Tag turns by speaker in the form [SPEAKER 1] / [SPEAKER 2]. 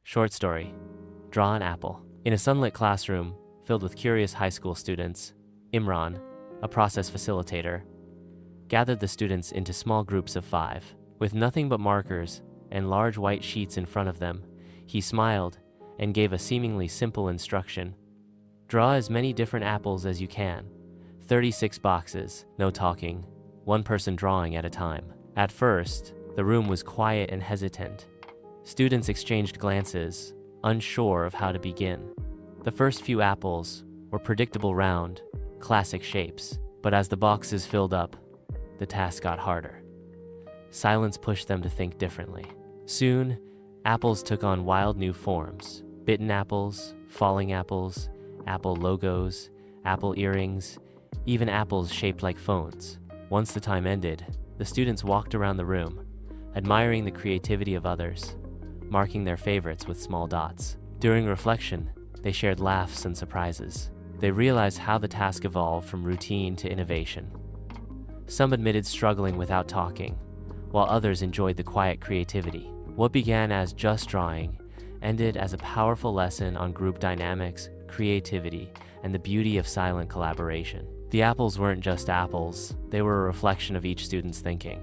[SPEAKER 1] Short story. Draw an apple. In a sunlit classroom filled with curious high school students, Imran, a process facilitator, gathered the students into small groups of 5. With nothing but markers and large white sheets in front of them, he smiled and gave a seemingly simple instruction. Draw as many different apples as you can. 36 boxes, no talking, one person drawing at a time. At first, the room was quiet and hesitant. Students exchanged glances, unsure of how to begin. The first few apples were predictable round, classic shapes, but as the boxes filled up, the task got harder. Silence pushed them to think differently. Soon, apples took on wild new forms. Bitten apples, falling apples, apple logos, apple earrings, even apples shaped like phones. Once the time ended, the students walked around the room, admiring the creativity of others, marking their favorites with small dots. During reflection, they shared laughs and surprises. They realized how the task evolved from routine to innovation. Some admitted struggling without talking, while others enjoyed the quiet creativity. What began as just drawing ended as a powerful lesson on group dynamics, creativity, and the beauty of silent collaboration. The apples weren't just apples, they were a reflection of each student's thinking.